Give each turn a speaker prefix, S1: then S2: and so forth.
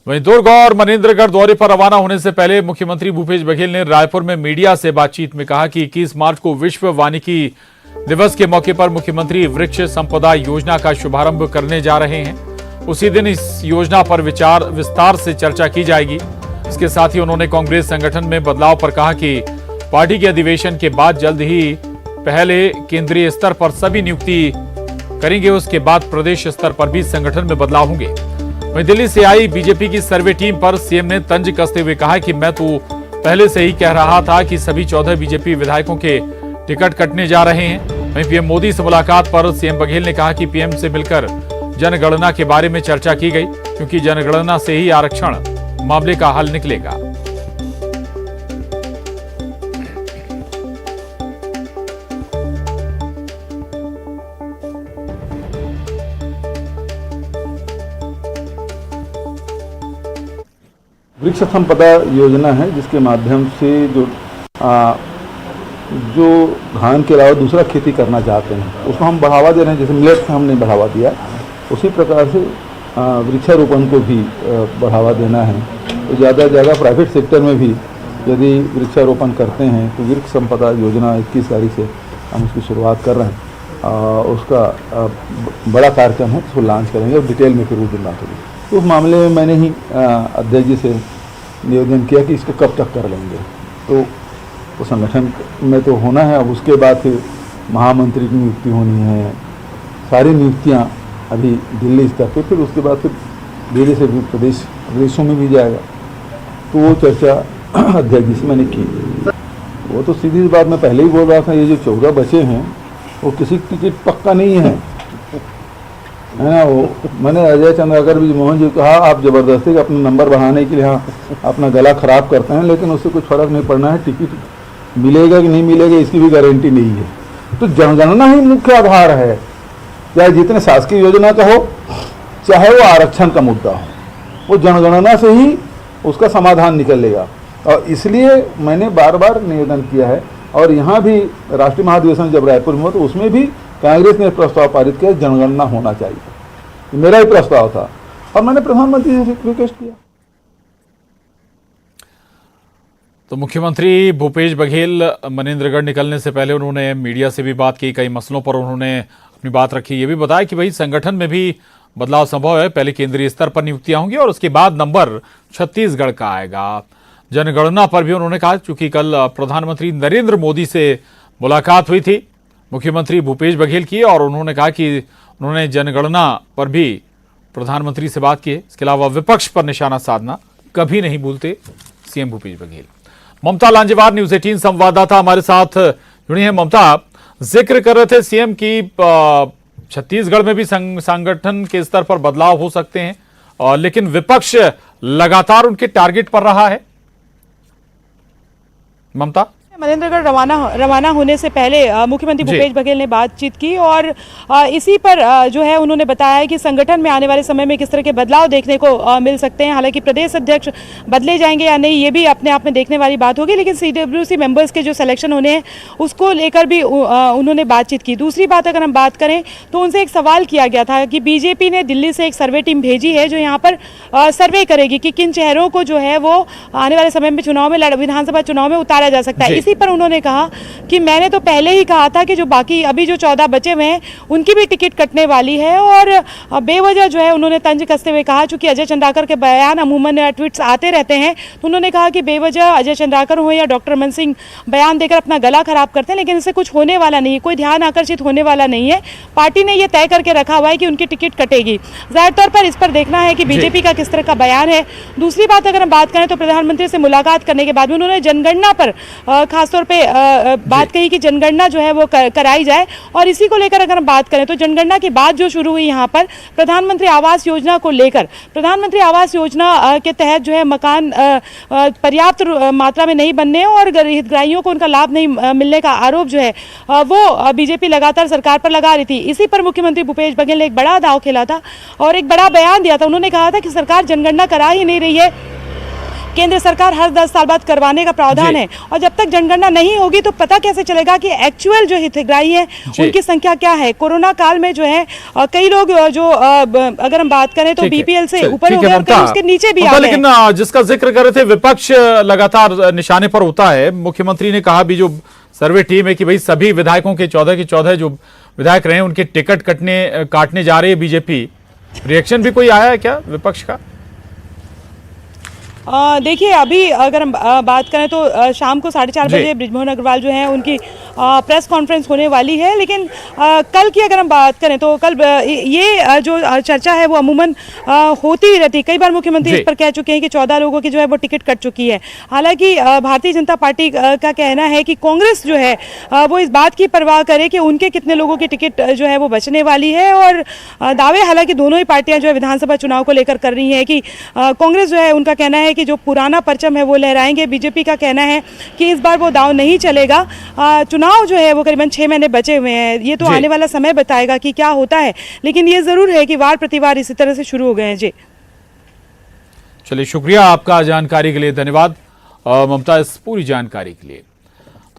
S1: वहीं दुर्ग और मनेंद्रगढ़ दौरे पर रवाना होने से पहले मुख्यमंत्री भूपेश बघेल ने रायपुर में मीडिया से बातचीत में कहा कि 21 मार्च को विश्व वानिकी दिवस के मौके पर मुख्यमंत्री वृक्ष संपदा योजना का शुभारंभ करने जा रहे हैं। उसी दिन इस योजना पर विस्तार से चर्चा की जाएगी। इसके साथ ही उन्होंने कांग्रेस संगठन में बदलाव पर कहा कि पार्टी के अधिवेशन के बाद जल्द ही पहले केंद्रीय स्तर पर सभी नियुक्ति करेंगे, उसके बाद प्रदेश स्तर पर भी संगठन में बदलाव होंगे। वहीं दिल्ली से आई बीजेपी की सर्वे टीम पर सीएम ने तंज कसते हुए कहा कि मैं तो पहले से ही कह रहा था कि सभी 14 बीजेपी विधायकों के टिकट कटने जा रहे हैं। वहीं पीएम मोदी से मुलाकात पर सीएम बघेल ने कहा कि पीएम से मिलकर जनगणना के बारे में चर्चा की गई, क्योंकि जनगणना से ही आरक्षण मामले का हल निकलेगा।
S2: वृक्ष संपदा योजना है जिसके माध्यम से जो धान के अलावा दूसरा खेती करना चाहते हैं उसको हम बढ़ावा दे रहे हैं। जैसे मिलेट को हमने बढ़ावा दिया, उसी प्रकार से वृक्षारोपण को भी बढ़ावा देना है। तो ज़्यादा से ज़्यादा प्राइवेट सेक्टर में भी यदि वृक्षारोपण करते हैं तो वृक्ष संपदा योजना 21 तारीख से हम उसकी शुरुआत कर रहे हैं। उसका बड़ा कार्यक्रम है, उसको लॉन्च करेंगे और डिटेल में फिर उस दिन बात होगी। तो उस मामले में मैंने ही अध्यक्ष जी से निवेदन किया कि इसको कब तक कर लेंगे। तो वो संगठन में तो होना है, अब उसके बाद फिर महामंत्री की नियुक्ति होनी है, सारी नियुक्तियां अभी दिल्ली स्तर पे, फिर उसके बाद फिर धीरे से भी प्रदेशों में भी जाएगा। तो वो चर्चा अध्यक्ष जी से मैंने की। वो तो सीधी सी बात मैं पहले ही बोल रहा था, ये जो 14 बचे हैं वो किसी टिकट पक्का नहीं है ना। वो मैंने अजय चंद्राकर भी मोहन जी को कहा आप ज़बरदस्ती अपना नंबर बढ़ाने के लिए हाँ अपना गला खराब करते हैं, लेकिन उससे कुछ फर्क नहीं पड़ना है। टिकट मिलेगा कि नहीं मिलेगा इसकी भी गारंटी नहीं है। तो जनगणना ही मुख्य आधार है, चाहे जितने शासकीय योजना का हो, चाहे वो आरक्षण का मुद्दा हो, वो जनगणना से ही उसका समाधान निकलेगा। और इसलिए मैंने बार बार निवेदन किया है। और यहाँ भी राष्ट्रीय महाधिवेशन जब रायपुर में हो तो उसमें भी कांग्रेस ने प्रस्ताव पारित किया जनगणना होना चाहिए, मेरा ही प्रस्ताव था और मैंने प्रधानमंत्री से रिक्वेस्ट किया।
S1: तो मुख्यमंत्री भूपेश बघेल मनेंद्रगढ़ निकलने से पहले उन्होंने मीडिया से भी बात की, कई मसलों पर उन्होंने अपनी बात रखी। ये भी बताया कि भाई संगठन में भी बदलाव संभव है, पहले केंद्रीय स्तर पर नियुक्तियां होंगी और उसके बाद नंबर छत्तीसगढ़ का आएगा। जनगणना पर भी उन्होंने कहा, चूंकि कल प्रधानमंत्री नरेंद्र मोदी से मुलाकात हुई थी मुख्यमंत्री भूपेश बघेल की, और उन्होंने कहा कि उन्होंने जनगणना पर भी प्रधानमंत्री से बात की है। इसके अलावा विपक्ष पर निशाना साधना कभी नहीं भूलते सीएम भूपेश बघेल। ममता लांजेवार न्यूज़ 18 संवाददाता हमारे साथ जुड़ी हैं। ममता, जिक्र कर रहे थे सीएम की छत्तीसगढ़ में भी संगठन के स्तर पर बदलाव हो सकते हैं, लेकिन विपक्ष लगातार उनके टारगेट पर रहा है। ममता,
S3: मनेंद्रगढ़ रवाना होने से पहले मुख्यमंत्री भूपेश बघेल ने बातचीत की और इसी पर जो है उन्होंने बताया कि संगठन में आने वाले समय में किस तरह के बदलाव देखने को मिल सकते हैं। हालांकि प्रदेश अध्यक्ष बदले जाएंगे या नहीं ये भी अपने आप में देखने वाली बात होगी, लेकिन CWC मेंबर्स के जो सिलेक्शन होने हैं उसको लेकर भी उन्होंने बातचीत की। दूसरी बात अगर हम बात करें तो उनसे एक सवाल किया गया था कि बीजेपी ने दिल्ली से एक सर्वे टीम भेजी है जो यहाँ पर सर्वे करेगी कि किन चेहरों को जो है वो आने वाले समय में चुनाव में विधानसभा चुनाव में उतारा जा सकता है। इसी पर उन्होंने कहा कि मैंने तो पहले ही कहा था कि जो बाकी अभी जो 14 बचे हुए हैं उनकी भी टिकट कटने वाली है। और बेवजह जो है उन्होंने तंज कसते हुए कहा, चूंकि अजय चंद्राकर के बयान अमूमन ट्वीट्स आते रहते हैं, तो उन्होंने कहा कि बेवजह अजय चंद्राकर हो या डॉक्टर रमन सिंह बयान देकर अपना गला खराब करते हैं, लेकिन इससे कुछ होने वाला नहीं है, कोई ध्यान आकर्षित होने वाला नहीं है। पार्टी ने यह तय करके रखा हुआ है कि उनकी टिकट कटेगी। जाहिर तौर पर इस पर देखना है कि बीजेपी का किस तरह का बयान है। दूसरी बात अगर हम बात करें तो प्रधानमंत्री से मुलाकात करने के बाद भी उन्होंने जनगणना पर खासतौर पे बात कही कि जनगणना जो है वो कराई जाए। और इसी को लेकर अगर हम बात करें तो जनगणना के बाद जो शुरू हुई यहाँ पर प्रधानमंत्री आवास योजना को लेकर, प्रधानमंत्री आवास योजना के तहत जो है मकान पर्याप्त मात्रा में नहीं बनने और हितग्राहियों को उनका लाभ नहीं मिलने का आरोप जो है वो बीजेपी लगातार सरकार पर लगा रही थी। इसी पर मुख्यमंत्री भूपेश बघेल ने एक बड़ा दांव खेला था और एक बड़ा बयान दिया था। उन्होंने कहा था कि सरकार जनगणना करा ही नहीं रही है केंद्र सरकार हर 10 साल बाद करवाने का प्रावधान
S1: जी।
S3: है, और जब तक जनगणना नहीं होगी तो पता कैसे चलेगा कि एक्चुअल जो हितग्राही हैं
S1: जी।
S3: उनकी संख्या क्या है। कोरोना काल में जो है कई लोग जो अगर हम बात करें तो
S1: ठीक है।
S3: बीपीएल से
S1: चल,
S3: ऊपर
S1: ठीक
S3: हो
S1: है
S3: गए और
S1: ममता।
S3: कई उसके नीचे भी
S1: ममता,
S3: आ गए।
S1: लेकिन जिसका जिक्र कर रहे थे, विपक्ष लगातार निशाने पर होता है। मुख्यमंत्री ने कहा भी जो सर्वे टीम है कि भाई सभी विधायकों के 14 के 14 जो विधायक रहे उनके टिकट काटने जा रही है बीजेपी। रिएक्शन भी कोई आया है क्या विपक्ष का?
S3: देखिए, अभी अगर हम बात करें तो शाम को 4:30
S1: जी।
S3: बजे बृजमोहन अग्रवाल जो हैं उनकी प्रेस कॉन्फ्रेंस होने वाली है। लेकिन कल की अगर हम बात करें तो कल ये जो चर्चा है वो अमूमन होती ही रहती। कई बार मुख्यमंत्री
S1: जी।
S3: इस पर कह चुके हैं कि 14 लोगों की जो है वो टिकट कट चुकी है। हालांकि भारतीय जनता पार्टी का कहना है कि कांग्रेस जो है वो इस बात की परवाह करे कि उनके कितने लोगों की टिकट जो है वो बचने वाली है। और दावे हालांकि दोनों ही पार्टियां जो है विधानसभा चुनाव को लेकर कर रही हैं कि कांग्रेस जो है उनका कहना है कि जो पुराना परचम है वो लहराएंगे। बीजेपी का कहना है कि इस बार वो दांव नहीं चलेगा। चुनाव जो है वो करीबन 6 महीने बचे हुए हैं, ये तो
S1: जी।
S3: आने वाला समय बताएगा कि क्या होता है। लेकिन ये जरूर है कि वार प्रतिवार इसी तरह से शुरू हो गए हैं। जी
S1: चलिए, शुक्रिया आपका जानकारी के लिए, धन्यवाद ममता इस पूरी जानकारी के लिए।